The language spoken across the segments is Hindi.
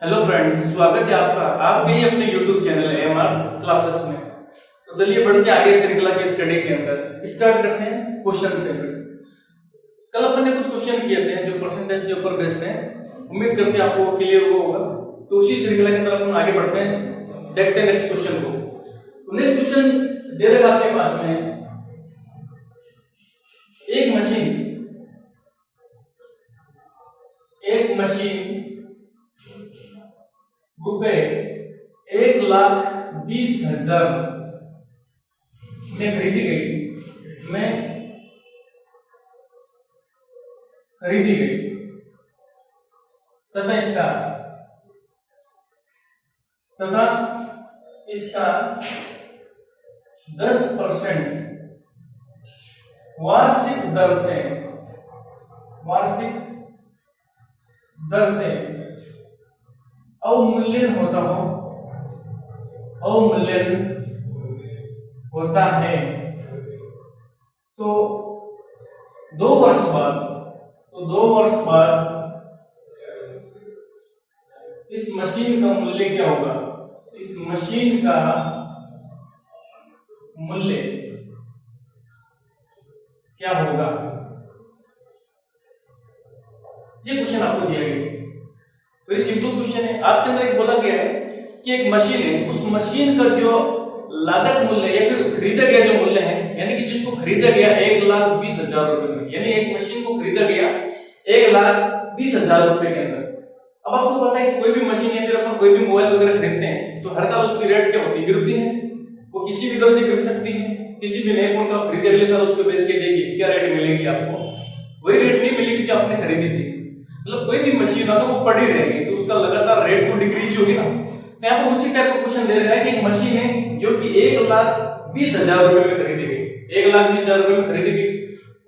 हेलो फ्रेंड्स, स्वागत है आपका आपके ही अपने YouTube चैनल एमआर क्लासेस में। तो चलिए बढ़ते आगे श्रृंखला की स्टडी के अंदर स्टार्ट करते हैं क्वेश्चन से। कल अपन ने कुछ क्वेश्चन किए थे जो परसेंटेज के ऊपर बेस्ड हैं। उम्मीद करते हैं आपको क्लियर हुआ होगा। तो उसी श्रृंखला के अंदर अपन आगे बढ़ते हैं, देखते हैं नेक्स्ट क्वेश्चन को। तो नेक्स्ट क्वेश्चन दे रखा आपके पास में, एक मशीन रुपए 1,20,000 में खरीदी गई तथा इसका 10% वार्षिक दर से अवमूल्यन होता है। तो 2 वर्ष बाद इस मशीन का मूल्य क्या होगा? इस मशीन का मूल्य क्या होगा? ये क्वेश्चन आपको दिया गया। वेरी सिंपल क्वेश्चन है। आपके अंदर एक बोला गया है कि एक मशीन है, उस मशीन का जो लागत मूल्य या फिर खरीदा गया जो मूल्य है, यानी कि जिसको खरीदा गया 1,20,000 रुपए में, यानी एक मशीन को खरीदा गया 1,20,000 रुपए के अंदर। अब आपको पता है कि कोई भी मशीन या फिर अपन कोई भी मोबाइल वगैरह खरीदते हैं तो हर साल उसकी रेट क्या होती है? गिरती है। वो किसी भी दर से गिर सकती है। किसी भी नए फोन का खरीदे अगले साल उसको बेच के देगी, क्या रेट मिलेगी आपको? वही रेट नहीं मिलेगी जो आपने खरीदी थी। मतलब कोई भी मशीन है तो वो पड़ी रहेगी, तो उसका लगातार रेट तो डिक्रीज होगी ना। तो यहाँ पर उसी टाइप का क्वेश्चन दे रहा है कि एक मशीन है जो कि 1,20,000 रुपए में खरीदी गई, 1,20,000 रुपए में खरीदी गई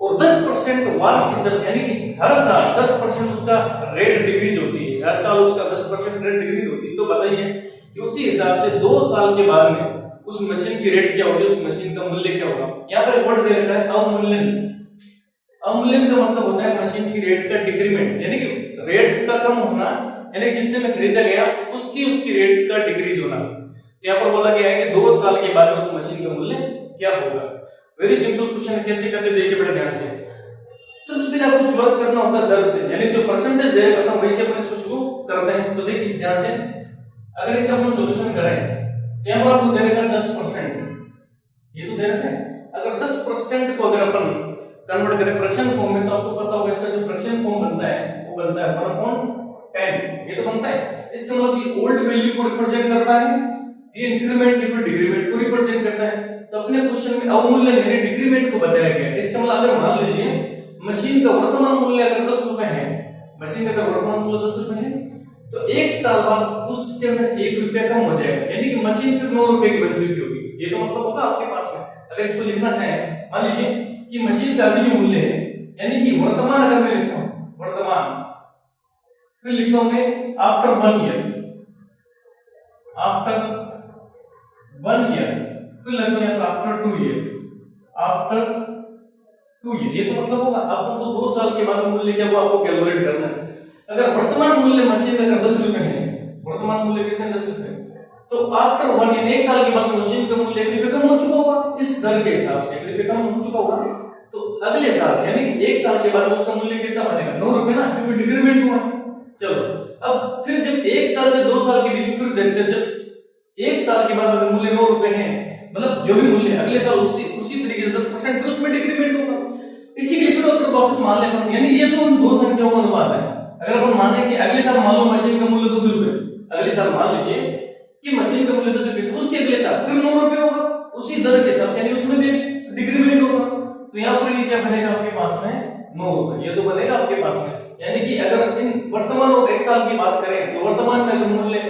और 10% वार्षिक दर यानी कि हर साल 10% उसका रेट डिक्रीज होती है। हर साल उसका 10% रेट डिक्रीज होती है। तो बताइए कि उसी हिसाब से 2 साल के बाद में उस मशीन की रेट क्या होगी, उस मशीन का मूल्य क्या होगा? यहाँ पर वर्ड दे रखा है अवमूल्यन। अवमूल्यन का मतलब होता है मशीन की रेट का डिक्रीमेंट, यानी कि रेट का कम होना, यानी जितने में खरीदा गया उसकी रेट का डिक्रीज होना। तो यहाँ पर बोला गया है कि 2 साल के बाद में उस मशीन का मूल्य क्या होगा। Very simple question. कैसे करते देखिए बड़े ध्यान से। सबसे पहले आपको शुरुआत करना होता है दर से, यानी जो परसेंटेज दे रखा था वैसे अपन इसको शुरू करते हैं। तो देखिए ध्यान से, अगर इसका अपन सोल्यूशन करें तो यहाँ पर आपको दे रखा है 10%, ये तो दे रखा है। अगर 10% को अगर अपन कन्वर्ट करें फ्रैक्शन फॉर्म में तो आपको पता होगा इसका जो फ्रैक्शन फॉर्म बनता है वो बनता है 1/10। ये तो बनता है। इसका मतलब ये ओल्ड वैल्यू को रिप्रेजेंट करता है, ये इंक्रीमेंट या फिर डिक्रीमेंट को रिप्रेजेंट करता है। तो अपने क्वेश्चन में अवमूल्यन यानी डिक्रीमेंट को बताया गया है। इसका मतलब अगर मान लीजिए मशीन का वर्तमान मूल्य अगर 10 रुपए है, मशीन का वर्तमान मूल्य 10 रुपए है, तो 1 साल बाद उसके अंदर 1 रुपया कम हो जाएगा, यानी कि मशीन फिर 9 रुपए की बन चुकी होगी। ये तो मतलब होगा आपके पास में। अगर इसको लिखना चाहें, मान लीजिए कि मशीन का अभी जो मूल्य है, यानी कि वर्तमान अगर मैं लिखता हूं वर्तमान, फिर लिखता हूं मैं आफ्टर 1 ईयर, फिर लिखता हूं यहां पर आफ्टर 2 ईयर, ये तो मतलब होगा आपको 2 साल के बाद मूल्य क्या वो आपको कैलकुलेट करना है। अगर वर्तमान मूल्य मशीन का 10 रुपए है, वर्तमान मूल्य कितना 10 रुपए, तो आफ्टर 1 ईयर 1 साल के बाद मशीन का मूल्य 1 रुपए कम हो चुका होगा। इस दर के हिसाब से 1 रुपए कम हो चुका होगा। तो अगले साल यानी कि 1 साल के बाद उसका मूल्य कितना बनेगा? 9 रुपए ना, क्योंकि डिक्रीमेंट हुआ। चलो अब फिर जब 1 साल से 2 साल के बीच में फिर देखते हैं, जब 1 साल के बाद अगर मूल्य 9 रुपए है, मतलब जो भी मूल्य अगले साल उसी तरीके से 10% फिर उसमें डिक्रीमेंट होगा। इसी के लिए फिर अपन वापस मान लेते हैं, यानी ये तो उन 2 संख्याओं का अनुपात है। अगर अपन माने कि अगले साल मान लो मशीन का मूल्य 10 रुपए, अगले साल मान लीजिए कि मशीन का मूल्य 10 रुपए, तो उसके अगले साल फिर 9 रुपए होगा उसी दर के हिसाब से, यानी उसमें भी डिक्रीमेंट होगा। तो यहाँ पर ये क्या बनेगा आपके पास में? 9 रुपए। ये तो बनेगा आपके पास में, यानी कि अगर इन वर्तमान और 1 साल की बात करें तो वर्तमान में अगर मूल्य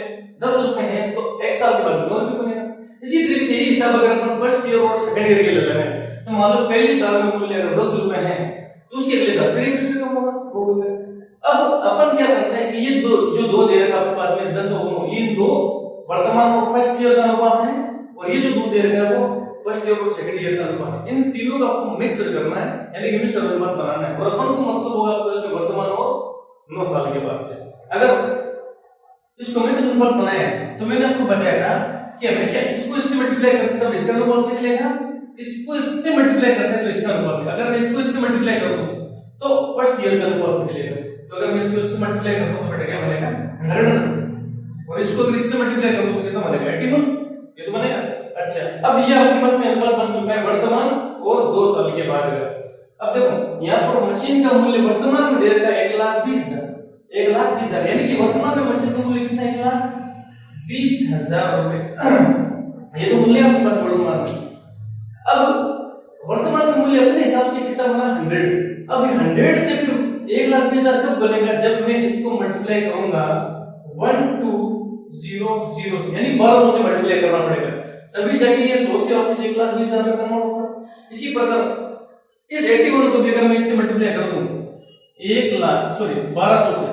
10 रुपए है तो 1 साल के बाद 9 रुपए बनेगा। इसी तरीके से यही हिसाब अगर अपन फर्स्ट ईयर और सेकंड ईयर के ले रहे हैं तो मान लो पहले साल में मूल्य अगर 10 रुपए है तो उसके अगले साल फिर 1 रुपए कम होगा, 2 रुपए। अब अपन क्या करते हैं कि ये जो दो दे रखा आपके पास में 10 और 9, ये दो वर्तमान और फर्स्ट ईयर का अनुपात है, और ये जो 2 दे रखा है वो फर्स्ट ईयर और सेकंड ईयर का अनुपात है। इन तीनों का आपको मिश्र करना है, यानी कि मिश्र अनुपात बनाना है। और अपन को मतलब होगा आपको वर्तमान और 9 साल के बाद से। अगर इसको हमेशा अनुपात बनाया है। तो मैंने आपको बताया था कि हमेशा इसको इससे मल्टीप्लाई करते तब इसका अनुपात निकलेगा, इसको इससे मल्टीप्लाई करते हैं तो इसका अनुपात निकलेगा। अगर मैं इसको इससे मल्टीप्लाई कर दूं तो फर्स्ट ईयर का अनुपात निकलेगा। तो अगर मैं इसको इससे मल्टीप्लाई करता हूं तो बेटा क्या बनेगा 100, और इसको अगर इससे मल्टीप्लाई कर दूं तो कितना बनेगा 81, ये तो बनेगा। अच्छा, अब ये आपके पास में अनुपात बन चुका है वर्तमान और 2 साल के बाद का। अब देखो यहाँ पर मशीन का मूल्य वर्तमान में दे रखा है 1,20,000, 1,20,000, यानी कि वर्तमान में मशीन का मूल्य कितना है 1,20,000 रुपए। ये तो मूल्य आपके पास वर्तमान में। अब वर्तमान में मूल्य अपने हिसाब से कितना बना 100। अब 100 से फिर 1,20,000 कब बनेगा जब मैं इसको मल्टीप्लाई करूंगा 1200 से, यानी 1200 से मल्टीप्लाई करना पड़ेगा, तभी जाके ये 100 से वापस 1,20,000 में कन्वर्ट होगा। इसी प्रकार इस 81 को भी अगर मैं इससे मल्टीप्लाई कर दूं 1200 से,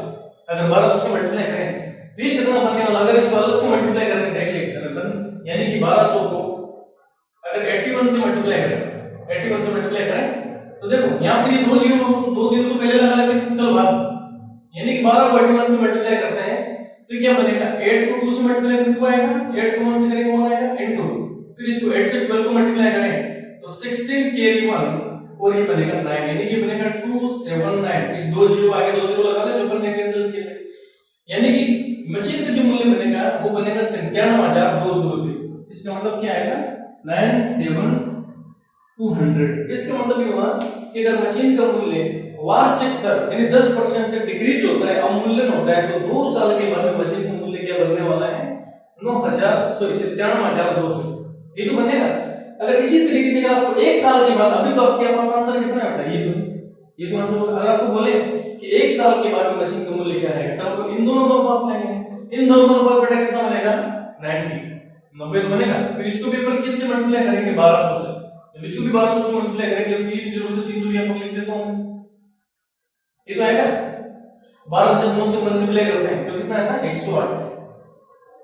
अगर 1200 से मल्टीप्लाई करें तो ये कितना बनने वाला, अगर इसको अलग से मल्टीप्लाई करके डायरेक्टली, यानी कि 1200 को अगर 81 से मल्टीप्लाई करें तो देखो यहाँ पे ये 2 जीरो तो पहले लगा लेते, चलो बात, यानी कि 12 को 81 से मल्टीप्लाई करते हैं तो क्या बनेगा 8 को 2 से मल्टीप्लाई करें 2 आएगा, 8 को 1 से करेंगे 1 आएगा इनटू, फिर इसको 8 से 12 को मल्टीप्लाई करें तो 16 कैरी 1 और ये बनेगा 9, यानी कि बनेगा 279। इस 2 जीरो आगे 2 जीरो लगा ले जो अपन ने कैंसिल किए थे, यानी कि मशीन का जो मूल्य बनेगा वो बनेगा 97,200 रुपए। इसका मतलब क्या आएगा 97,200। इसका मतलब ये हुआ कि अगर मशीन का मूल्य वार्षिक दर यानी 10% से डिक्रीज होता है, अवमूल्यन होता है, तो 2 साल के बाद में मशीन का मूल्य क्या बनने वाला है 97,200। ये तो बनेगा। अगर इसी तरीके से आपको 1 साल के बाद, अभी तो आपके पास आंसर कितना है, ये तो आंसर, अगर आपको बोले कि 1 साल के बाद में मशीन का मूल्य क्या है, तब आपको इन दोनों का अनुपात लेंगे, इन दोनों का अनुपात बेटा कितना बनेगा 90 तो बनेगा। फिर इसको भी अपन किससे मल्टीप्लाई करेंगे 1200 से, जब इसको भी 1200 से मल्टीप्लाई करेंगे तो 3 जीरो से 3 दूरी आपको लिख देता हूं, ये तो आएगा 12 जब 9 से मल्टीप्लाई करते हैं तो कितना आता है 108,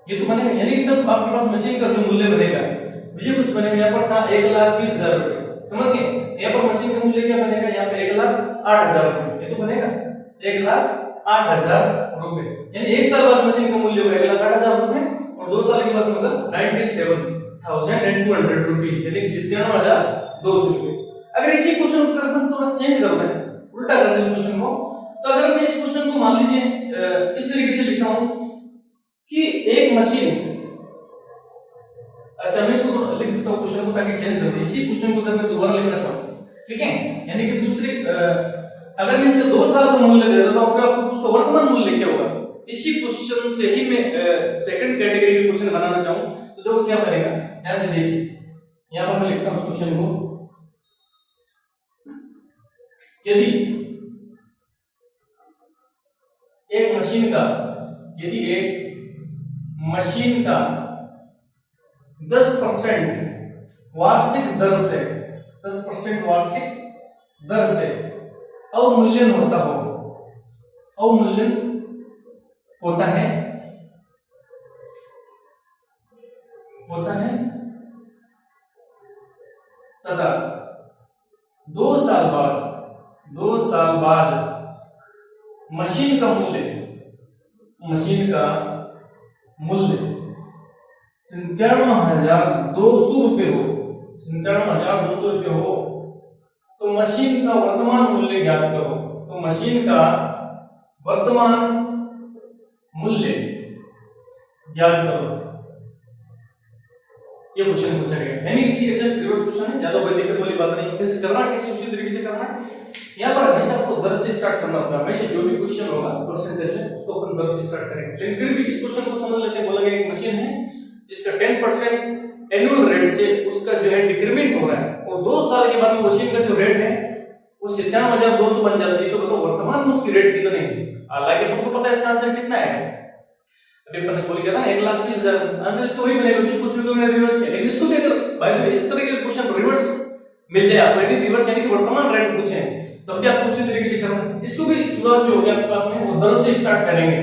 ये तो बनेगा। यानी तब आपके पास मशीन का जो मूल्य बनेगा ये कुछ बनेगा, यहाँ पर था 1,20,000 रुपए, समझ गए। यहाँ पर मशीन का मूल्य क्या बनेगा, यहाँ पे 1,08,000 रुपए, ये तो बनेगा 1,08,000 रुपए, यानी 1 साल बाद मशीन का मूल्य होगा 1,08,000 रुपए और 2 साल के बाद मतलब 97,200 रुपीज, यानी 97,200 रुपए। अगर इसी क्वेश्चन को अगर हम थोड़ा चेंज करते हैं, उल्टा कर दें इस क्वेश्चन को, तो अगर मैं इस क्वेश्चन को मान लीजिए इस तरीके से लिखता हूं कि एक मशीन, अच्छा मैं इसको लिख देता हूं क्वेश्चन को ताकि चेंज कर दे, इसी क्वेश्चन को मैं दोबारा लिखना चाहूं, ठीक है। यानी कि दूसरे अगर मैं इसे 2 साल का मूल्य दे देता हूं, फिर आपको पूछता वर्तमान मूल्य क्या होगा, इसी क्वेश्चन से ही मैं सेकंड कैटेगरी के क्वेश्चन बनाना चाहूं तो देखो क्या बनेगा। यहां से देखिए, यहां पर मैं लिखता हूं इस क्वेश्चन को, यदि एक मशीन का 10% वार्षिक दर से 10% वार्षिक दर से अवमूल्यन होता है तथा 2 साल बाद मशीन का मूल्य 97,200 रुपए हो तो मशीन का वर्तमान मूल्य ज्ञात करो। तो मशीन का वर्तमान मूल्य ज्ञात करो, ये क्वेश्चन पूछा गया, यानी इसी का जस्ट रिवर्स क्वेश्चन है, ज्यादा कोई दिक्कत वाली बात नहीं। कैसे करना, कैसे उसी तरीके से करना है। यहाँ पर हमेशा आपको दर से स्टार्ट करना होता है, हमेशा जो भी क्वेश्चन होगा परसेंटेज में उसको अपन दर से स्टार्ट करेंगे। लेकिन फिर भी इस क्वेश्चन को समझ लेते हैं। बोला गया एक मशीन है जिसका 10% एनुअल रेट से उसका जो है डिक्रीमेंट हो रहा है और 2 साल के बाद में मशीन का जो रेट है वो 97,200 बन जाती है। तो बताओ वर्तमान में उसकी रेट कितनी है। हालांकि तुमको पता है इसका आंसर कितना है, अभी अपन ने सोल्व किया था 1,20,000, आंसर इसको वही बनेगा। उसी क्वेश्चन को मैंने रिवर्स किया, लेकिन इसको भी अगर बाय द वे इस तरह के क्वेश्चन रिवर्स मिल जाए आपको, यानी रिवर्स यानी कि वर्तमान रेट पूछे तब भी आप उसी तरीके से करना। इसको भी शुरुआत जो होगी आपके पास में वो दर से स्टार्ट करेंगे।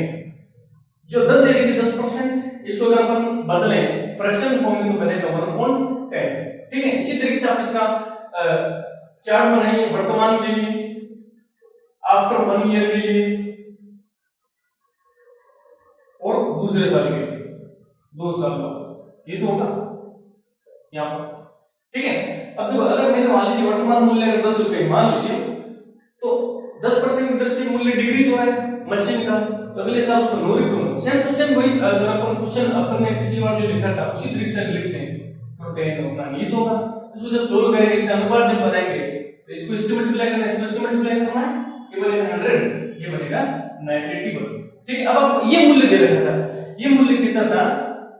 जो दर दे रही 10%, इसको अगर अपन बदलें फ्रैक्शन फॉर्म में तो बनेगा 1/10, ठीक है। इसी तरीके से आप इसका चार्ट बनाइए वर्तमान के लिए, आफ्टर 1 ईयर के लिए और दूसरे साल के 2 साल बाद, ये तो होगा यहाँ पर। ठीक है, अब देखो अगर मैंने मान लीजिए वर्तमान मूल्य अगर 10 रुपए मान लीजिए, तो 10% की दर से मूल्य डिक्रीज हो रहा है मशीन का, तो अगले साल उसको 9 रुपए होगा। सेम क्वेश्चन वही अगर अपन क्वेश्चन अपन ने पिछली बार जो लिखा था उसी तरीके से लिखते हैं, तो 10 होगा, ये तो होगा। इसको जब सोल्व करेंगे, इसका अनुपात जब बनाएंगे, तो इसको इससे मल्टीप्लाई करना है, इसको मल्टीप्लाई करना है, ये बनेगा 100, ये बनेगा 81। ठीक है, अब आपको ये मूल्य दे रखा था, ये मूल्य कितना था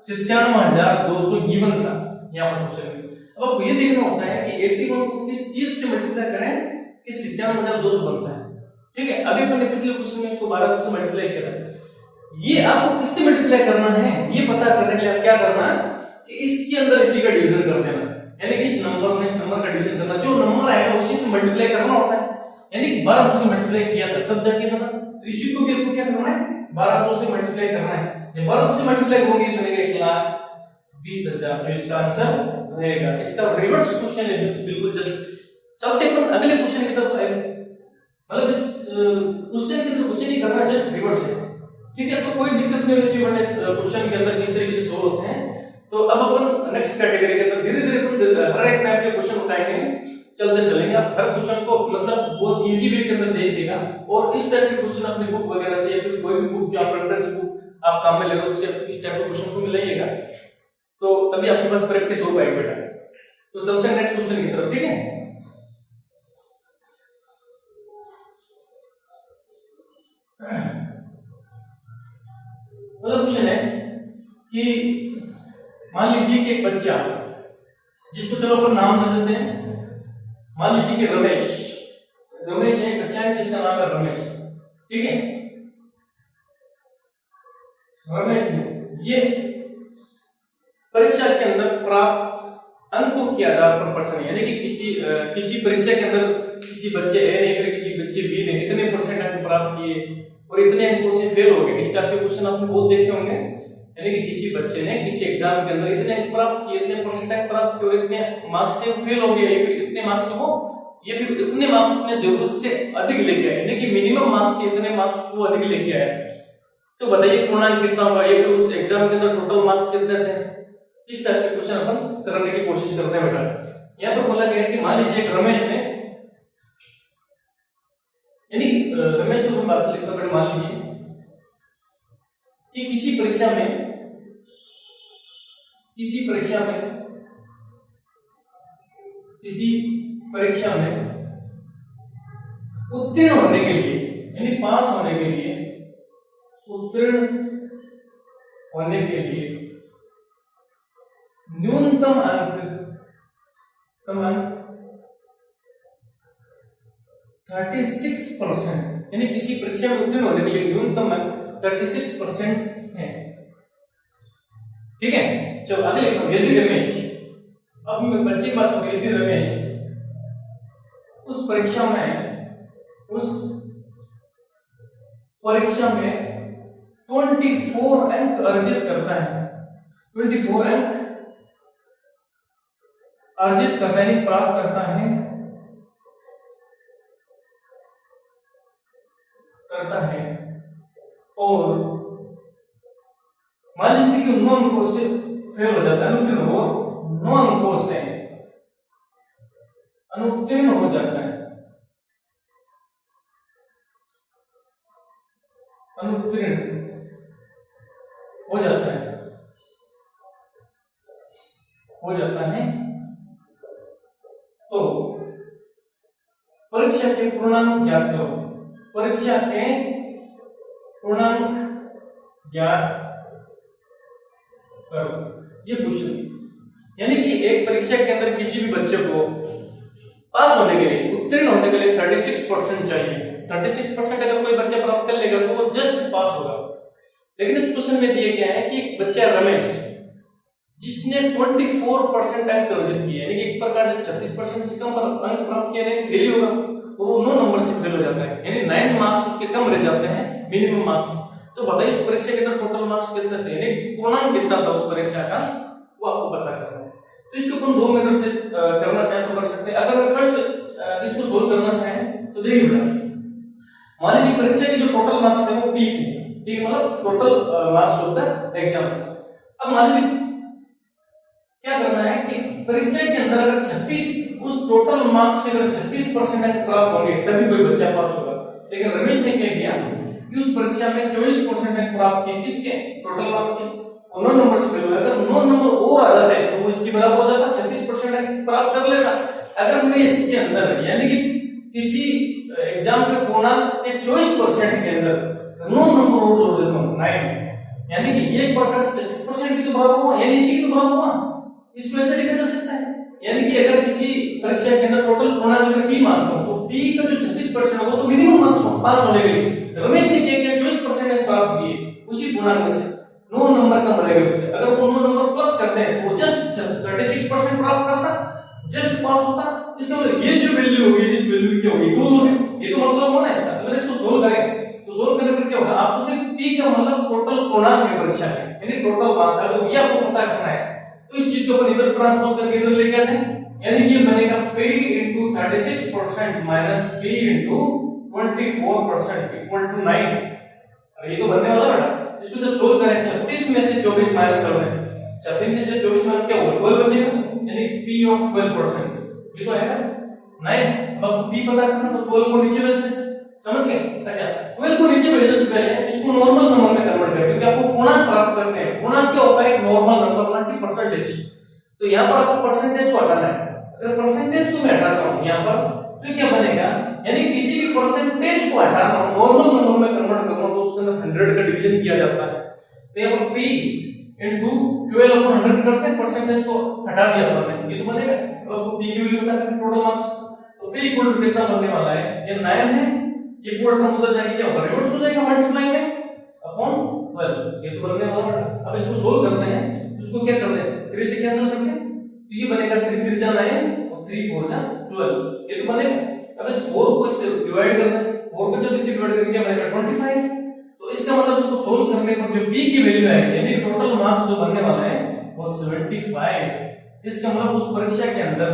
97,200 गिवन था यहाँ पर क्वेश्चन में। अब आपको ये देखना होता है कि 81 को किस चीज से मल्टीप्लाई करें कि 97,200 बनता है। ठीक है, अभी मैंने पिछले क्वेश्चन में इसको 1200 से मल्टीप्लाई किया था। ये आपको किससे मल्टीप्लाई करना है, ये पता करने के लिए आप क्या करना है कि इसके अंदर इसी का डिवीजन कर देना, यानी इस नंबर में इस नंबर का डिवीजन करना, जो नंबर आएगा उसी से मल्टीप्लाई करना होता है। यानी 1200 से मल्टीप्लाई किया था तब जाके बना, तो इसी को भी आपको क्या करना है 1200 से मल्टीप्लाई करना है। जब 1200 से मल्टीप्लाई होगी तो बनेगा 1,20,000, जो इसका आंसर रहेगा। इसका रिवर्स क्वेश्चन है, बिल्कुल जस्ट चलते अपन अगले क्वेश्चन की तरफ आए, मतलब इस क्वेश्चन के अंदर कुछ नहीं करना, जस्ट रिवर्स है। ठीक है, तो कोई दिक्कत नहीं होनी चाहिए बट इस क्वेश्चन के अंदर किस तरीके से सोल्व होते हैं। तो अब अपन नेक्स्ट कैटेगरी के अंदर धीरे धीरे अपन हर एक टाइप के क्वेश्चन उठाएंगे, चलते चलेंगे। आप हर क्वेश्चन को मतलब बहुत इजी वे के अंदर देखिएगा, और इस टाइप के क्वेश्चन अपनी बुक वगैरह से या फिर कोई भी बुक जो आप रेफरेंस बुक आप काम में ले रहे हो उससे इस टाइप के क्वेश्चन को मिलाइएगा, तो तभी आपके पास प्रैक्टिस हो पाएगी बेटा। तो चलते हैं नेक्स्ट क्वेश्चन की तरफ। ठीक है, मतलब क्वेश्चन है कि मान लीजिए कि एक बच्चा, जिसको चलो अपन नाम दे देते हैं, मान लीजिए कि रमेश है, एक बच्चा है जिसका नाम है रमेश। ठीक है, रमेश ने ये परीक्षा के अंदर प्राप्त अंकों के आधार पर परसेंट, यानी कि किसी परीक्षा के अंदर किसी बच्चे ए ने या किसी बच्चे बी ने इतने परसेंट अंक प्राप्त किए और इतने अंकों से फेल हो गए। इस टाइप के क्वेश्चन आपने बहुत देखे होंगे, यानी कि किसी बच्चे ने किसी एग्जाम के अंदर इतने अंक प्राप्त किए, इतने परसेंट अंक प्राप्त किए, इतने मार्क्स से फेल हो गया, या फिर इतने मार्क्स हो या फिर इतने मार्क्स उसने जरूरत से अधिक लेके आया, यानी कि मिनिमम मार्क्स से इतने मार्क्स वो अधिक लेके आया। तो बताइए पूर्णांक कितना होगा, या फिर उस एग्जाम के अंदर टोटल मार्क्स कितने थे। इस टाइप के क्वेश्चन अपन करने की कोशिश करते हैं बेटा। यहाँ पर बोला गया है कि मान लीजिए रमेश ने, यानी रमेश को बात लिखता बेटा, मान लीजिए कि किसी परीक्षा में उत्तीर्ण होने के लिए, यानी पास होने के लिए, उत्तीर्ण होने के लिए न्यूनतम अंक 36%, यानी किसी परीक्षा में उत्तीर्ण होने के लिए न्यूनतम अंक 36% है। ठीक है, चलो आगे लिखता हूं। यदि रमेश, अब मैं बच्चे की बात करूं, यदि रमेश उस परीक्षा में 24 अंक अर्जित करता है, 24 अंक अर्जित करता है, प्राप्त करता है और मान लीजिए कि 9 अंकों से फेल हो जाता है, अनुत्तीर्ण हो, 9 अंकों से अनुत्तीर्ण हो जाता है, अनुत्तीर्ण हो जाता है, तो परीक्षा के पूर्णांक ज्ञात करो, परीक्षा के पूर्णांक ज्ञात करो। ये क्वेश्चन, यानी कि एक परीक्षा के अंदर किसी भी बच्चे को पास होने के लिए, उत्तीर्ण होने के लिए 36% चाहिए। 36% अगर कोई बच्चा प्राप्त कर लेगा तो वो जस्ट पास होगा। लेकिन इस क्वेश्चन में दिया गया है कि एक बच्चा रमेश जिसने 24% अंक अर्जित किए, यानी कि एक प्रकार से 36% से कम अंक प्राप्त किए, नहीं फेल होगा, वो 9 नंबर से फेल हो जाता है, यानी 9 मार्क्स उसके कम रह जाते हैं मिनिमम मार्क्स। तो बताइए उस परीक्षा के अंदर टोटल मार्क्स कितने थे, यानी पूर्णांक कितना था उस परीक्षा का, वो आपको पता करना है। तो इसको अपन 2 मेथड से करना चाहें तो कर सकते हैं। अगर मैं फर्स्ट इसको सोल्व करना चाहें तो देखिए बेटा, मान लीजिए परीक्षा के जो टोटल मार्क्स थे वो 3 थे, ठीक है, मतलब टोटल मार्क्स होता है एग्जाम। अब मान लीजिए क्या करना है कि परीक्षा के अंदर अगर 36 उस टोटल मार्क्स से अगर 36% अंक प्राप्त होंगे तभी कोई बच्चा पास होगा। लेकिन रमेश ने क्या किया कि उस परीक्षा में 24% अंक प्राप्त किए, किसके टोटल मार्क्स के, 9 नंबर से फेल हुआ। अगर 9 नंबर और आ जाते तो वो इसके बराबर हो जाता, 36% अंक प्राप्त कर लेता। अगर मैं इसके अंदर यानी कि किसी एग्जाम के पूर्णांक के 24% के अंदर 9 नंबर और जोड़ देता हूँ 9, यानी कि एक प्रकार से 36% की तो बराबर हुआ, यानी इसी की तो बराबर हुआ। इसको ऐसे लिखा जा सकता है, यानी कि अगर किसी परीक्षा के अंदर टोटल पूर्णांक अगर p मानता हूं तो p का जो 36% होगा तो मिनिमम मार्क्स पास होने के लिए रमेश ने क्या किया 24% अंक प्राप्त किए उसी पूर्णांक में से 9 नंबर कम रहेगा उससे। अगर वो 9 नंबर प्लस करते हैं तो जस्ट 36% प्राप्त करता, जस्ट पास होता। इसका मतलब ये जो वैल्यू होगी इस वैल्यू की क्या होगी, इक्वल होगी। ये तो मतलब होना है इसका। अगर इसको सोल्व करें तो सोल्व करने पर क्या होगा, आपको सिर्फ p का मतलब टोटल पूर्णांक है परीक्षा में, यानी टोटल मार्क्स अगर ये आपको पता करना है तो इस चीज को अपन इधर ट्रांसपोज करके इधर लेके आ जाए, यानी कि बनेगा p into 36% minus p into 24% equal to 9। ये तो बनने वाला बेटा, इसको जब सोल्व करें 36 में से 24 माइनस कर दें, 36 में से 24 माइनस क्या होगा 12 बचेगा, यानी कि p of 12%। ये तो आएगा 9। अब आपको p पता करना तो 12 को नीचे भेज दें, समझ गए। अच्छा 12 को नीचे भेजने से पहले इसको नॉर्मल नंबर में कन्वर्ट करें, क्योंकि आपको पूर्णांक प्राप्त करने हैं। पूर्णांक क्या होता है, एक नॉर्मल नंबर ना कि परसेंटेज। तो यहाँ पर आपको परसेंटेज को हटाना है। अगर परसेंटेज को मैं हटाता हूँ यहाँ पर तो क्या बनेगा, यानी किसी भी परसेंटेज को हटाना हूँ नॉर्मल नंबर में कन्वर्ट करूँ तो उसके अंदर 100 का डिवीजन किया जाता है। तो यहाँ पर p into 12 अपॉन 100 करते हैं, परसेंटेज को हटा दिया हमने, ये तो बनेगा। अब आपको p की वैल्यू बता दें टोटल मार्क्स, तो p इक्वल टू कितना बनने वाला है, ये 9 है, ये पूरा टर्म उधर जाके क्या होगा रिवर्स हो जाएगा मल्टीप्लाई में अपॉन 12, ये तो बनने वाला है। अब इसको सोल्व करते हैं, इसको क्या करते हैं 3 से कैंसिल करते हैं, तो ये बनेगा 3 3 जा 9 और 3 4 जा 12, ये तो बनेगा। अब इस 4 को इससे डिवाइड करना है, 4 को जब इससे डिवाइड करेंगे क्या बनेगा 25। तो इसका मतलब इसको सोल्व करने पर जो p की वैल्यू है यानी टोटल मार्क्स जो बनने वाला है वो 75। इसका मतलब उस परीक्षा के अंदर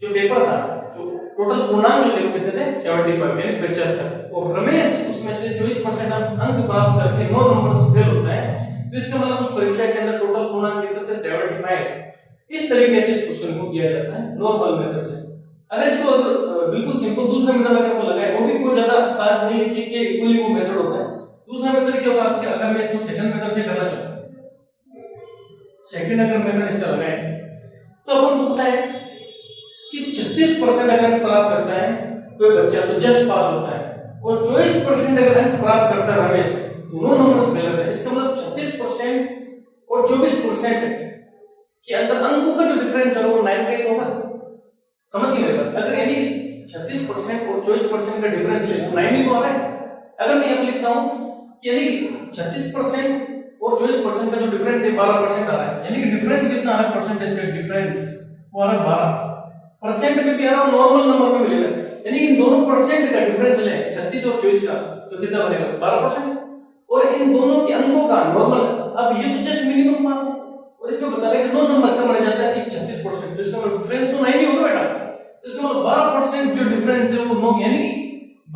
जो पेपर था जो टोटल पूर्णांक जो कितने थे 75 यानी 75, और रमेश उसमें से 24% अंक प्राप्त करके 9 नंबर से फेल होता है। तो इसका मतलब उस परीक्षा के अंदर टोटल पूर्णांक कितने थे 75। इस तरीके से इस क्वेश्चन को किया जाता है नॉर्मल मेथड से। अगर इसको बिल्कुल सिंपल दूसरा मेथड अगर आपको लगा है वो भी कोई ज्यादा खास नहीं, इसी के इक्वली वो मेथड होता है। दूसरा मेथड क्या होगा आपके, अगर मैं इसको सेकंड मेथड से करना चाहूं, सेकंड अगर मेथड इससे लगाए तो अपन को पता है कि 36% अगर अंक प्राप्त करता है कोई बच्चा तो जस्ट पास होता है, और 24% अगर अंक प्राप्त करता है रमेश तो 9 नंबर से फेल होता है। इसका मतलब 36% और 24% के अंदर अंकों का जो डिफरेंस है वो 9 का होगा। समझ गए मेरे बात। अगर यानी कि 36% और 24% का डिफरेंस ले 9 ही तो आ रहा है। अगर मैं यहाँ लिखता हूँ कि यानी कि 36% और 24% का जो डिफरेंस है 12% आ रहा है, यानी कि डिफरेंस कितना आ रहा है, परसेंटेज का डिफरेंस वो आ रहा है 12%। में भी आ रहा है नॉर्मल नंबर में मिलेगा, यानी इन दोनों परसेंट का डिफरेंस ले 36 और 24 का तो कितना बनेगा 12%, और इन दोनों के अंकों का नॉर्मल। अब ये तो जस्ट मिनिमम पास है और इसमें बता रहे कि 9 नंबर कम रह जाता है इस 36%, तो इसका मतलब डिफरेंस तो 9 ही होगा बेटा। तो इसका मतलब 12% जो डिफरेंस है वो 9, यानी कि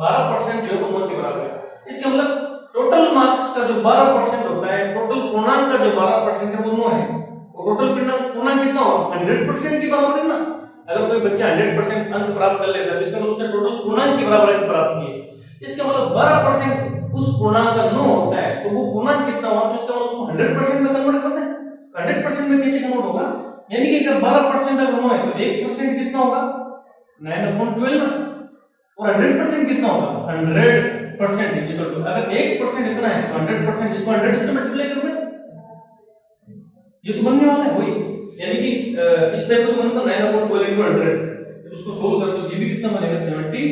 12% जो है वो 9 के बराबर है। इसका मतलब टोटल मार्क्स का जो 12% होता है, टोटल पूर्णांक का जो 12% है वो 9 है, और टोटल पूर्णांक कितना होगा 100% के बराबर है ना। अगर कोई बच्चा 100% अंक प्राप्त कर लेता है तो इसका मतलब उसने टोटल पूर्णांक के बराबर अंक प्राप्त किए। इसका मतलब 12% उस पूर्णांक का 9 होता है, तो वो पूर्णांक कितना हुआ, तो इसका मतलब उसको 100% में कन्वर्ट करते हैं। 100% में कैसे कन्वर्ट होगा, यानी कि अगर 12% अगर 9 है तो 1% कितना होगा 9/12, और 100% कितना होगा 100% इज इक्वल टू, अगर 1% इतना है तो 100% इसको 100 से मल्टीप्लाई कर दें, ये तो बनने वाला है वही, यानी कि इस टाइप का तो बनता 9/12 जब उसको सोल्व कर तो ये भी कितना बनेगा 75।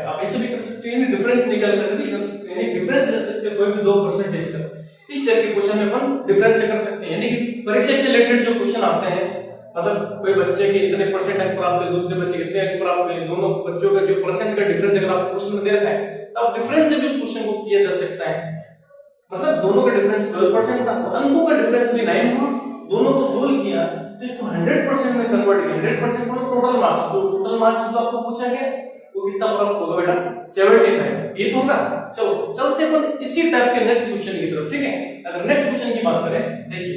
आप ऐसे भी कर सकते हैं, डिफरेंस निकाल कर भी कर सकते हैं, डिफरेंस ले सकते हैं कोई भी 2% का। इस टाइप के क्वेश्चन में अपन डिफरेंस कर सकते हैं, यानी कि परीक्षा से रिलेटेड जो क्वेश्चन आते हैं, मतलब कोई बच्चे के इतने परसेंट अंक प्राप्त हुए, दूसरे बच्चे कितने अंक प्राप्त हुए, दोनों बच्चों का जो परसेंट का डिफरेंस अगर आपको क्वेश्चन में दे रखा है तो आप डिफरेंस से भी उस क्वेश्चन को किया जा सकता है। मतलब दोनों का डिफरेंस 12% था, तो अंकों का डिफरेंस भी 9 हुआ, दोनों को सोल्व किया तो इसको 100% में कन्वर्ट किया। 100% मतलब टोटल मार्क्स, तो टोटल मार्क्स जो आपको पूछा गया वो कितना प्राप्त होगा बेटा 75, ये तो होगा। चलो चलते अपन इसी टाइप के नेक्स्ट क्वेश्चन की तरफ, ठीक है। अगर नेक्स्ट क्वेश्चन की बात करें, देखिए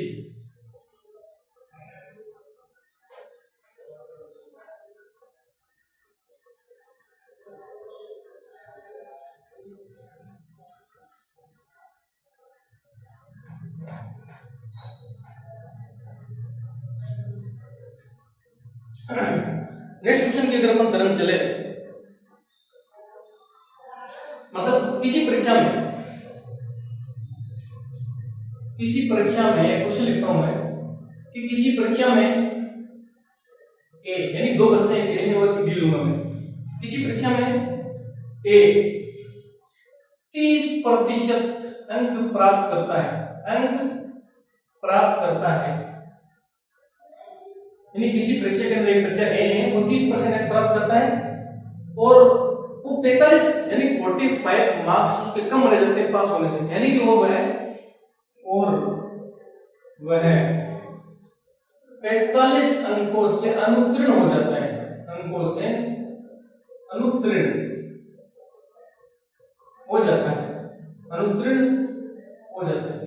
नेक्स्ट क्वेश्चन की अगर अपन तरफ चले, मतलब किसी परीक्षा में क्वेश्चन लिखता हूं मैं कि किसी परीक्षा में ए, यानी दो बच्चे ए है और बी लूंगा मैं, किसी परीक्षा में ए 30% अंक प्राप्त करता है, यानी किसी परीक्षा के अंदर एक बच्चा ए है, वो 30% अंक प्राप्त करता है और वो 45 यानी 45 मार्क्स उसके कम रह जाते हैं पास होने से, यानी कि वह 45 अंकों से अनुत्तीर्ण हो जाता है,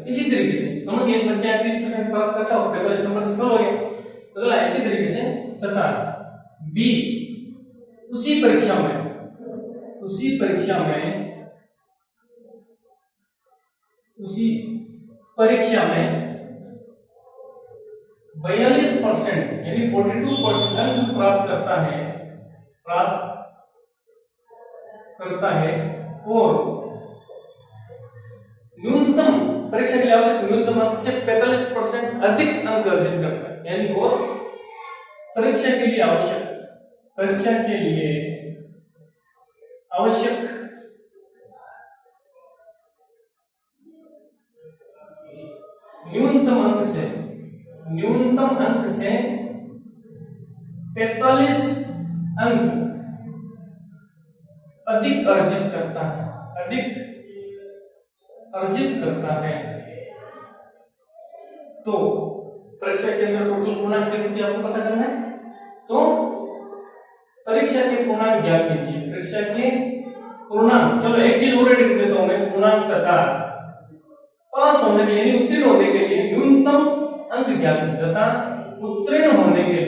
इसी तरीके से समझिए, एक बच्चा 30% प्राप्त करता है और 45 नंबर से फेल हो गया, अगला इसी तरीके से तथा बी उसी परीक्षा में 42% यानी 42% अंक प्राप्त करता है और न्यूनतम परीक्षा के लिए आवश्यक न्यूनतम अंक से 45% अधिक अंक अर्जित करता है, यानी और परीक्षा के लिए आवश्यक न्यूनतम अंक से 45 अंक अधिक अर्जित करता है। तो परीक्षा के अंदर टोटल पूर्णांक कितने आपको पता करना है, तो परीक्षा के पूर्णांक ज्ञात कीजिए। परीक्षा के पूर्णांक, चलो एक चीज और लिख देता हूं मैं, पूर्णांक तथा पास होने के लिए यानी उत्तीर्ण होने के लिए न्यूनतम अंक ज्ञात कीजिए, तथा उत्तीर्ण होने के लिए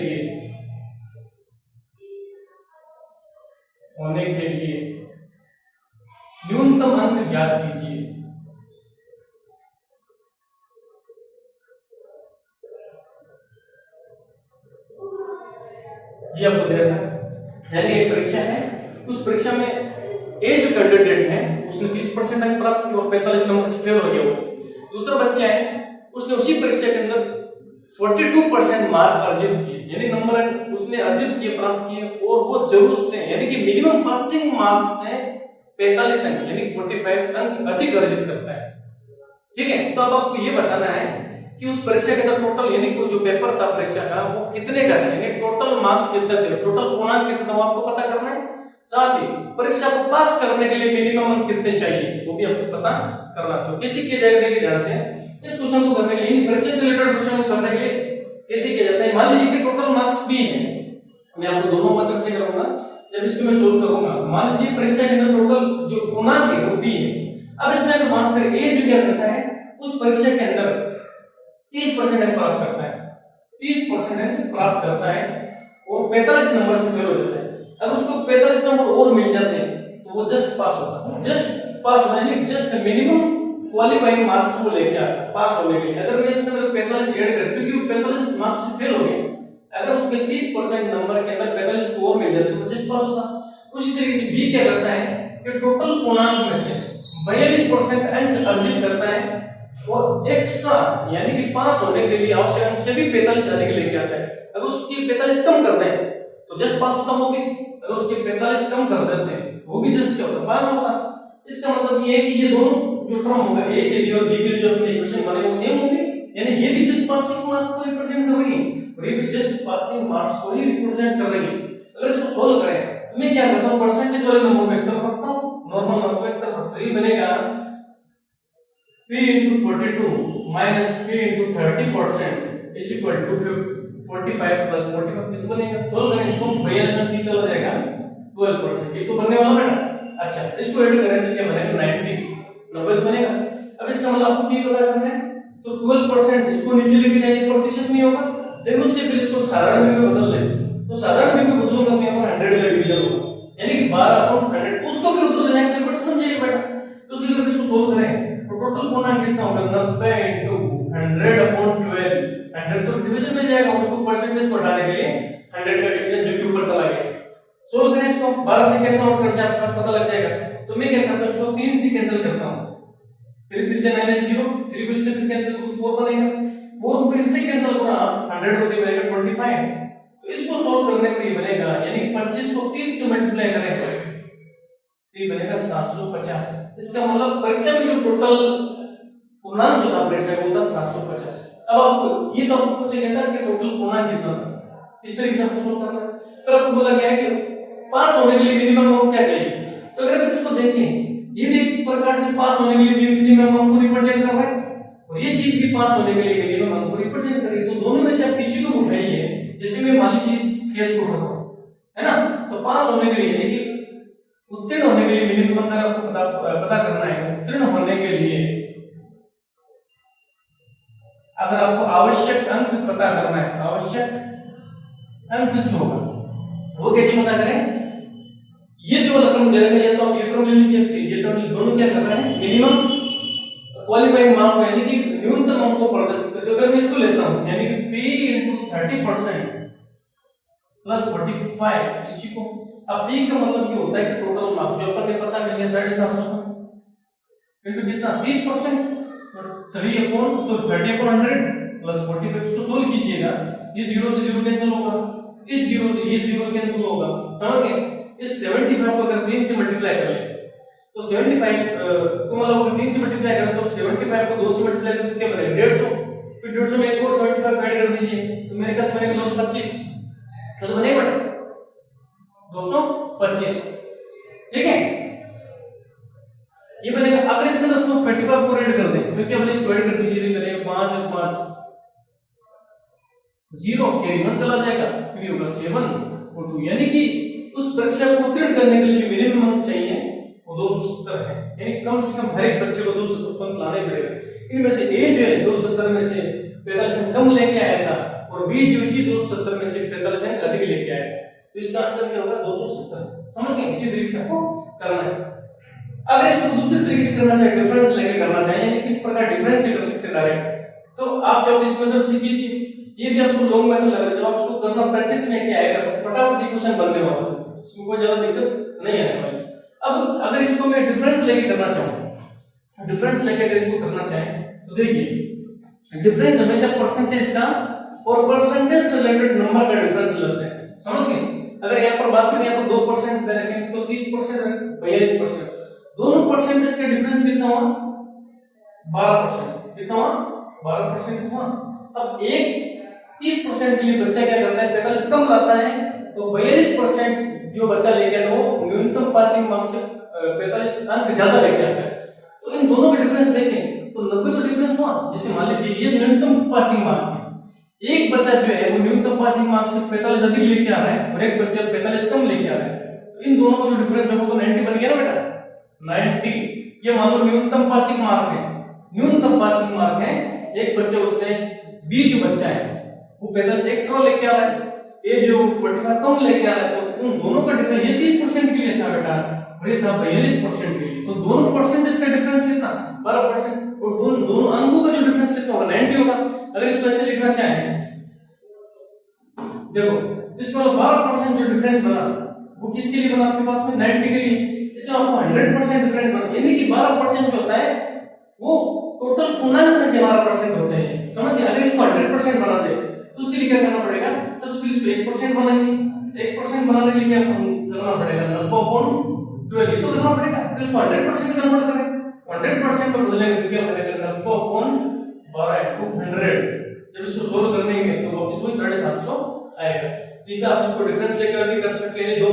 न्यूनतम अंक ज्ञात कीजिए। ये आपको दे रखा है, यानी एक परीक्षा है, उस परीक्षा में ए जो कैंडिडेट है उसने 30% अंक प्राप्त किए और 45 नंबर से फेल हो गया। वो दूसरा बच्चा है, उसने उसी परीक्षा के अंदर 42% मार्क अर्जित किए, यानी नंबर अंक उसने अर्जित किए, प्राप्त किए, और वो जरूर से यानी कि मिनिमम पासिंग मार्क्स से 45 अंक यानी 45 अंक अधिक अर्जित करता है, ठीक है। तो अब आपको ये बताना है कि उस परीक्षा के अंदर टोटल यानी कि जो पेपर था परीक्षा का वो कितने का है, यानी टोटल मार्क्स कितने थे, टोटल पूर्णांक कितना वो आपको पता करना है। साथ ही परीक्षा को पास करने के लिए मिनिमम अंक कितने चाहिए वो भी आपको पता करना। तो कैसे किया जाएगा, देखिए ध्यान से, इस क्वेश्चन को करने के लिए, परीक्षा से रिलेटेड क्वेश्चन को करने के लिए कैसे किया जाता है। मान लीजिए कि टोटल मार्क्स बी है, मैं आपको दोनों मदद से कराऊंगा जब इसको मैं सोल्व करूंगा। मान लीजिए परीक्षा के अंदर टोटल जो पूर्णांक है वो बी है। अब इसमें अगर बात करें ए जो क्या करता है, उस परीक्षा के अंदर 30% अंक प्राप्त करता है, 30% अंक प्राप्त करता है और 45 नंबर से फेल हो जाता है। अगर उसको 45 नंबर और मिल जाते हैं तो वो जस्ट पास होता है, यानी जस्ट मिनिमम क्वालिफाइंग मार्क्स वो लेके आता है पास होने के लिए। अगर मैं इसमें 45 ऐड कर, क्योंकि वो 45 मार्क्स से फेल हो गए, अगर उसके 30% नंबर के अंदर 45 और मिल जाते तो जस्ट पास होता। उसी तरीके से बी क्या करता है कि टोटल पूर्णांक में से 42% अंक अर्जित करता है और एक्स्ट्रा यानी कि पास होने के लिए आवश्यक अंक से भी 45 अधिक लेके आता है। अगर उसकी 45 कम कर दें तो जस्ट पास होता होगी, अगर उसके 45 कम कर देते हैं तो वो भी जस्ट क्या होता, पास होता। इसका मतलब ये है कि ये दोनों जो टर्म होगा ए के लिए और बी के लिए जो अपने इक्वेशन बने वो सेम होंगे, यानी ये भी जस्ट पासिंग मार्क्स को रिप्रेजेंट कर रही है और ये भी जस्ट पासिंग मार्क्स को ही रिप्रेजेंट कर रही है। अगर इसको सोल्व करें तो मैं क्या करता हूं, परसेंटेज वाले नंबर वेक्टर रखता हूं, नॉर्मल नंबर वेक्टर रखता हूं, ये बनेगा p into 42 minus p into 30% is equal to 45 plus 45 कितना बनेगा, सोल्व करें इसको, 42 में 30 चला जाएगा 12%, ये तो बनने वाला बेटा। अच्छा इसको ऐड करें तो क्या बनेगा 90 90 बनेगा। अब इसका मतलब आपको क्या पता करना है, तो 12% इसको नीचे लेके जाइए, प्रतिशत नहीं होगा, देखो उससे फिर इसको साधारण में बदल ले, तो साधारण में बदलूंगा तो यहाँ पर 100 का डिवीजन होगा, यानी कि 12/100, उसको फिर उधर ले जाएंगे तो बस बन जाएगा बेटा। तो उसके लिए इसको सोल्व करें तो टोटल पूर्णांक कितना होगा 90 into 100/12, 100 तो डिवीजन में जाएगा, उसको परसेंटेज को हटाने के लिए 100 का डिवीजन जो कि ऊपर चला गया। सोल्व करें इसको, 12 से कैंसिल आउट करते हैं आपके पास पता लग जाएगा। तो मैं क्या करता हूं, इसको 3 से कैंसिल करता हूं, 3 3 9 0, 3 को इससे फिर कैंसिल करो 4 बनेगा, 4 को फिर इससे कैंसिल करो 100 को बनेगा 25। तो इसको सोल्व करने के लिए बनेगा, यानी 25 को 30 से मल्टीप्लाई करें तो ये बनेगा 750। इसका मतलब परीक्षा में जो टोटल पूर्णांक जो था परीक्षा में वो था 750। अब आपको ये तो आपको पूछा गया था कि टोटल पूर्णांक कितना था, इस तरीके से आपको सोल्व करना है। फिर आपको बोला गया है कि पास होने के लिए मिनिमम अमाउंट क्या चाहिए, तो अगर आप इसको देखें ये भी एक प्रकार से पास होने के लिए मिनिमम अमाउंट को रिप्रेजेंट कर रहा है, और ये चीज भी पास होने के लिए मिनिमम अमाउंट को रिप्रेजेंट कर रही है। तो दोनों में से आप किसी को उठाइए, जैसे मैं मान लीजिए इस केस को उठाता हूं, है ना, तो पास होने के लिए यानी कि उत्तीर्ण होने के लिए मिनिमम अगर आपको पता करना है, उत्तीर्ण होने के लिए अगर आपको आवश्यक अंक पता करना है, आवश्यक अंक जो होगा वो कैसे पता करें, ये जो रकम दे रखा है तो आप ये टर्म ले लीजिए, ये टर्म दोनों क्या कर रहे हैं, मिनिमम क्वालिफाइंग मार्क यानी कि न्यूनतम अंक को प्रदर्शित करते हैं। अगर मैं इसको लेता हूं यानी कि p into 30% प्लस 45 इसी को, अब p का मतलब ये होता है कि टोटल मार्क्स जो अपन ने पता कर लिया 750 इनटू कितना 30%, तो 30/100 प्लस 45, इसको सोल्व कीजिएगा, ये 0 से 0 कैंसिल होगा, इस 0 से ये 0 कैंसिल होगा, समझ गए। इस 75 को अगर 3 से मल्टीप्लाई करें तो 75 को मतलब अगर 3 से मल्टीप्लाई करें तो 75 को 2 से मल्टीप्लाई करें तो क्या बनेगा 150, फिर 150 में एक और 75 ऐड कर दीजिए तो मेरे पास बनेगा 225, तो बनेगा 225, ठीक है ये बनेगा। अगर इसके अंदर 25 को ऐड कर दें तो क्या बनेगा, इसको ऐड कर दीजिए, बनेगा 5 और 5 0 कैरी 1 चला जाएगा, फिर होगा 7 और 2, यानी कि उस परीक्षा को उत्तीर्ण करने के लिए जो मिनिमम अंक चाहिए वो 270 है, यानी कम से कम हर एक बच्चे को 270 अंक लाने पड़ेगा। इनमें से ए जो है 270 में से 45 अंक कम लेके आया था और बी जो इसी 270 में से 45 अंक अधिक लेके आया, तो इसका आंसर क्या होगा 270, समझ गए। इसी तरीके से आपको करना है। अगर इसको दूसरे तरीके से करना चाहे, डिफरेंस लेके करना चाहे, यानी किस प्रकार डिफरेंस से कर सकते हैं डायरेक्ट, तो आप जब इस मेथड से कीजिए, ये भी आपको लॉन्ग मेथड लग रहा है, जब आप इसको करना प्रैक्टिस में क्या आएगा तो फटाफट ये क्वेश्चन बनने वाला है, इसमें कोई ज्यादा दिक्कत नहीं आने वाली। अब अगर इसको मैं डिफरेंस लेके करना चाहूं, डिफरेंस लेके अगर इसको करना चाहें तो देखिए डिफरेंस हमेशा परसेंटेज का और परसेंटेज से रिलेटेड नंबर का डिफरेंस लेते हैं, समझ गए। अगर यहाँ पर बात करें, यहाँ पर 2% दे रखे हैं तो 30% 42%, दोनों परसेंटेज का डिफरेंस कितना हुआ 12%, कितना हुआ 12% हुआ। अब एक 30% के लिए बच्चा क्या करता है 45 कम लाता है, तो 42% जो बच्चा लेके आता है वो न्यूनतम पासिंग मार्क्स से 45 अंक ज्यादा लेके आता है। तो इन दोनों का डिफरेंस देखें तो 90 तो डिफरेंस हुआ, जैसे मान लीजिए ये न्यूनतम पासिंग मार्क है, एक बच्चा जो है वो न्यूनतम पासिंग मार्क्स से 45 अधिक लेके आ रहा है और एक बच्चा 45 कम लेके आ रहा है, तो इन दोनों का जो डिफरेंस होगा तो 90 बन गया ना बेटा, 90। ये मान लो न्यूनतम पासिंग मार्क है, न्यूनतम पासिंग मार्क है, एक बच्चा उससे बी जो बच्चा है वो 45 एक्स्ट्रा लेके आ रहा है, ये जो 45 कम लेके आ रहा है, तो उन दोनों का डिफरेंस ये 30% के लिए था बेटा और ये था 42% के लिए, तो दोनों परसेंटेज का डिफरेंस कितना 12% और दोनों अंकों का जो डिफरेंस कितना होगा 90 होगा। अगर इसको ऐसे लिखना चाहें, देखो इसका 12% जो डिफरेंस बना वो किसके लिए बना, आपके पास में 90 के लिए, इसमें आपको 100% डिफरेंस बना, यानी कि 12% जो होता है वो टोटल पूर्णांक में से 12% होते हैं, समझिए। अगर इसको 100% बना दे तो उसके लिए क्या करना पड़ेगा, सबसे पहले इसको 1% बनाएंगे, 1% बनाने के लिए क्या करना पड़ेगा 90/12 तो करना पड़ेगा, फिर उसको 100% कन्वर्ट करें, 100% में बदलेंगे तो क्या बनेगा 90/12 जब इसको सोल्व करेंगे तो वापस वही 750 आएगा। इसे आप इसको डिफरेंस लेकर भी कर सकते हैं, दो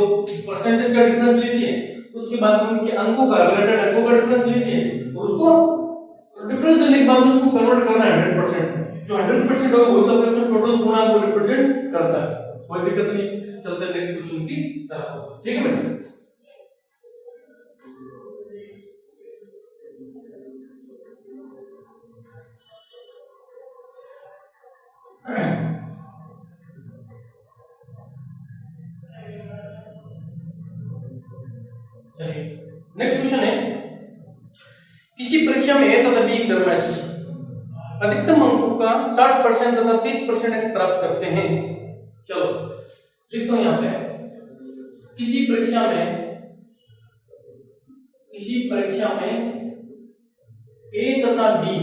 परसेंटेज का डिफरेंस लीजिए, उसके बाद उनके अंकों का रिलेटेड अंकों का डिफरेंस लीजिए, उसको डिफरेंस लेने के बाद उसको कन्वर्ट करना है 100%, जो 100% होगा वही तो आपका टोटल पूर्णांक को रिप्रेजेंट करता है, कोई दिक्कत नहीं। चलते हैं नेक्स्ट क्वेश्चन की तरफ, ठीक है बेटा। चलिए नेक्स्ट क्वेश्चन है, किसी परीक्षा में ए तथा बी क्रमश अधिकतम अंकों का 60% तथा 30% अंक प्राप्त करते हैं। चलो लिख दो यहाँ पे, किसी परीक्षा में ए तथा बी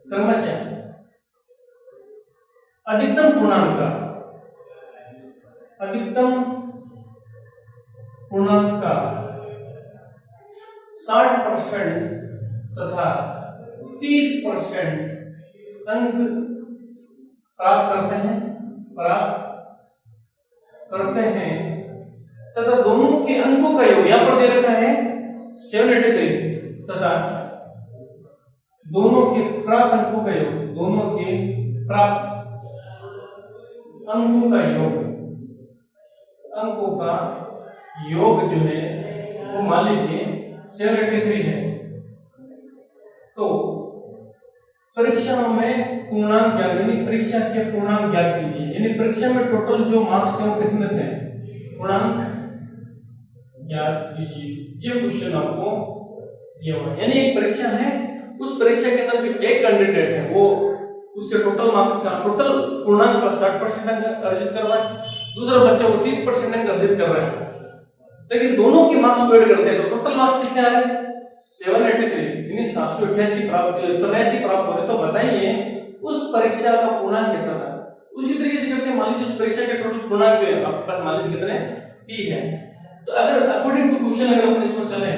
क्रमशः अधिकतम पूर्णांक का 60% तथा 30% अंक प्राप्त करते हैं तथा दोनों के अंकों का योग यहाँ पर दे रखा है 783 तथा दोनों के प्राप्त अंकों का योग, अंकों का योग जो है वो मान लीजिए 783 है। तो परीक्षा में पूर्णांक ज्ञात, यानी परीक्षा के पूर्णांक ज्ञात कीजिए, यानी परीक्षा में टोटल जो मार्क्स थे वो कितने थे, पूर्णांक ज्ञात कीजिए। ये क्वेश्चन आपको दिया हुआ है, यानी एक परीक्षा है, उस परीक्षा के अंदर जो एक कैंडिडेट है वो उसके टोटल मार्क्स का टोटल पूर्णांक का 60% अंक अर्जित कर रहा है, दूसरा बच्चा वो 30% अंक अर्जित कर रहा है, लेकिन दोनों के मार्क्स को ऐड करते हैं तो टोटल मार्क्स कितने आ रहे हैं 783, यानी 788 प्राप्त हो रहे। तो बताइए उस परीक्षा का पूर्णांक कितना था। उसी तरीके से करते हैं, मान लीजिए उस परीक्षा के टोटल पूर्णांक जो है आपके पास मान लीजिए कितने p है, तो अगर अकॉर्डिंग टू क्वेश्चन अगर अपन इसको चले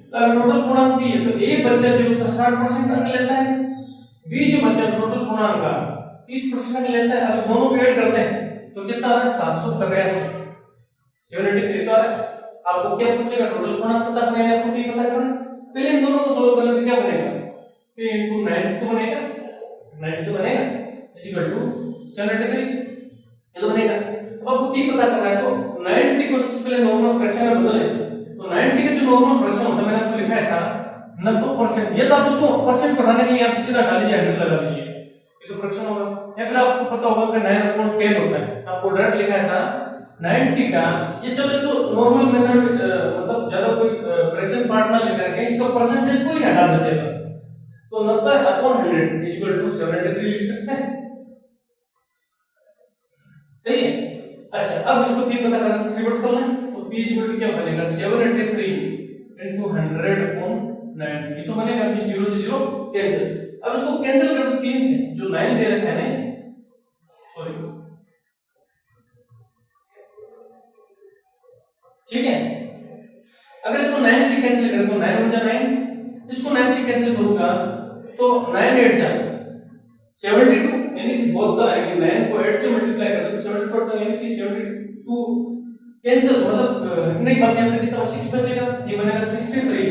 तो अगर टोटल पूर्णांक p है तो ए बच्चा जो उसका 60% अंक लेता है, बी जो बच्चा टोटल पूर्णांक का 30% अंक लेता है, अगर दोनों को ऐड करते हैं तो कितना आ रहा है 783 तो आ रहा है। आपको क्या पूछेगा, टोटल पूर्णांक पता करना है, आपको p पता करना है। पहले इन दोनों को सोल्व कर लेते क्या बनेगा, p into 90 तो बनेगा, 90 तो बनेगा इज इक्वल टू 783 ये तो बनेगा। अब आपको p पता करना है तो 90 को सबसे पहले नॉर्मल फ्रैक्शन में बदलें, तो 90 का जो नॉर्मल फ्रैक्शन होता है मैंने आपको लिखा था 90%, ये तो आप उसको परसेंट बढ़ाने के लिए आप सीधा हटा लीजिए, 100 लगा लीजिए, ये तो फ्रैक्शन होगा। या फिर आपको पता होगा कि 9/10 होता है, आपको डायरेक्ट लिखा था 90 का, ये चलो इसको नॉर्मल मेथड मतलब ज्यादा कोई फ्रैक्शन पार्ट ना लेकर के इसका परसेंटेज को ही हटा देते हैं, तो 90/100 इक्वल टू 783 लिख सकते हैं, सही है। अच्छा अब इसको p पता करना है, रिवर्स करना है, तो p इक्वल टू क्या बनेगा 783 into 100/9, ये तो बनेगा 0 से 0 कैंसिल। अब इसको कैंसिल कर दो 3 से, जो 9 दे रखा है ना, सॉरी ठीक है। अगर इसको 9 से कैंसिल करें तो 9 1 9, इसको 9 से कैंसिल करूंगा तो 9 8 जा 72, यानी कि बहुत तरह है, 9 को 8 से मल्टीप्लाई कर दो तो 72 होता है, यानी कि 72 कैंसिल मतलब नहीं बात यहां पे कितना 6 बचेगा, ये बनेगा 63 63,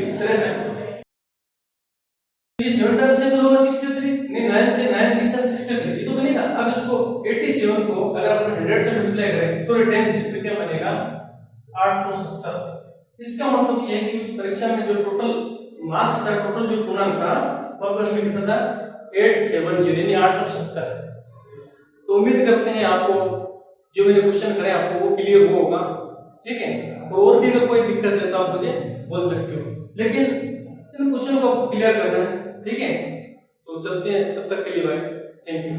ये 7 से चलो 63, नहीं 9 से 9 6 से 63 ये तो बनेगा। अब इसको 87 को अगर अपन 100 से मल्टीप्लाई करें सॉरी 10 से तो क्या बनेगा 870। इसका मतलब ये है कि उस परीक्षा में जो टोटल मार्क्स था, टोटल जो पूर्णांक था वो प्रश्न में कितना था 870 यानी 870। तो उम्मीद करते हैं आपको जो मैंने क्वेश्चन करे आपको वो क्लियर होगा, ठीक है। और भी अगर कोई दिक्कत है तो आप मुझे बोल सकते हो, लेकिन इन क्वेश्चन को आपको क्लियर करना है, ठीक है। तो चलते हैं, तब तक के लिए बाय, थैंक यू।